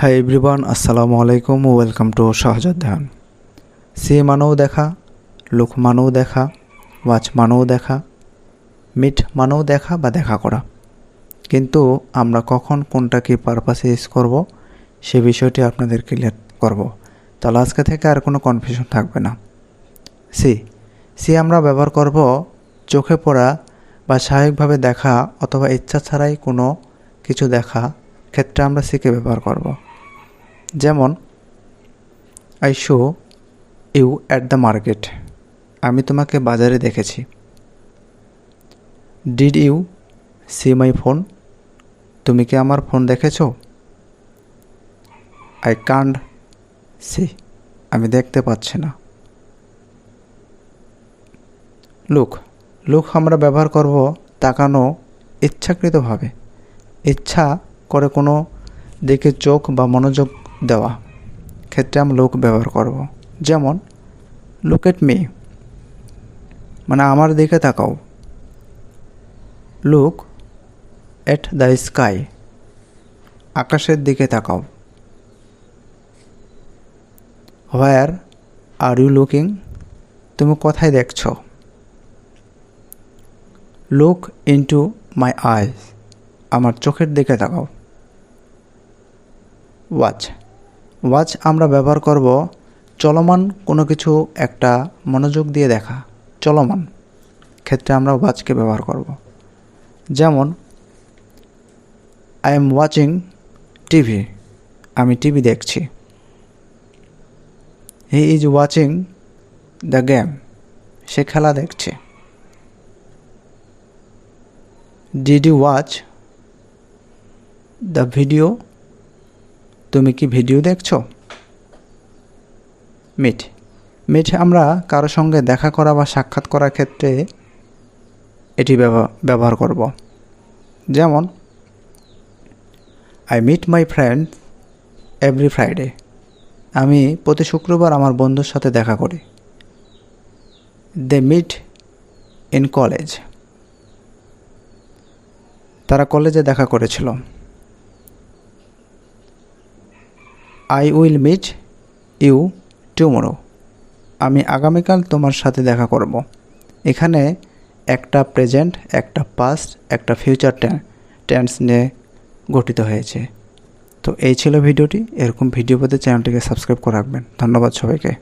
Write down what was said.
Hi everyone, আসসালামু আলাইকুম, welcome to Shahzad ধ্যান। সি মানেও দেখা, লুক মানেও দেখা, ওয়াচ মানেও দেখা, মিট মানেও দেখা বা দেখা করা। কিন্তু আমরা কখন কোনটা কি পারপাসে ইউজ করব সে বিষয়টি আপনাদের ক্লিয়ার করব। তাহলে আজকে থেকে আর কোনো কনফিউশন থাকবে না। সি আমরা ব্যবহার করব চোখে পড়া বা স্বাভাবিকভাবে দেখা অথবা ইচ্ছা ছাড়াই কোনো কিছু দেখা ক্ষেত্রে আমরা সিকে ব্যবহার করব। যেমন I show you at the market, আমি তোমাকে বাজারে দেখেছি। Did you see my phone, তুমি কি আমার ফোন দেখেছো? আই কান্ট সি, আমি দেখতে পাচ্ছি না। লুক আমরা ব্যবহার করব তাকানো ইচ্ছাকৃতভাবে, ইচ্ছা করে কোনো দিকে চোখ বা মনোযোগ দেওয়া ক্ষেত্রে আমরা লুক ব্যবহার করব। যেমন লুক এট মি, মানে আমার দিকে তাকাও। লুক এট দ্য স্কাই, আকাশের দিকে তাকাও। হোয়ার আর ইউ লুকিং, তুমি কোথায় দেখছো? লুক ইনটু মাই আইজ, আমার চোখের দিকে তাকাও। ওয়াচ আমরা ব্যবহার করব চলমান কোনো কিছু একটা মনোযোগ দিয়ে দেখা, চলমান ক্ষেত্রে আমরা ওয়াচকে ব্যবহার করব। যেমন আই এম ওয়াচিং টিভি, আমি টিভি দেখছি। He is watching the game, সে খেলা দেখছে। Did you watch the video, তুমি কি ভিডিও দেখছো? মিট আমরা কারো সঙ্গে দেখা করা বা সাক্ষাৎ করার ক্ষেত্রে এটি ব্যবহার করব। যেমন I meet my friend every Friday, আমি প্রতি শুক্রবার আমার বন্ধুর সাথে দেখা করি। দে মিট ইন কলেজ, তারা কলেজে দেখা করেছিল। I will meet you tomorrow, আমি আগামীকাল তোমার সাথে দেখা করব। এখানে একটা প্রেজেন্ট, একটা পাস্ট, একটা ফিউচার টেন্স নিয়ে গঠিত হয়েছে। তো এই ছিল ভিডিওটি। এরকম ভিডিও পেতে চ্যানেলটিকে সাবস্ক্রাইব করে রাখবেন। ধন্যবাদ সবাইকে।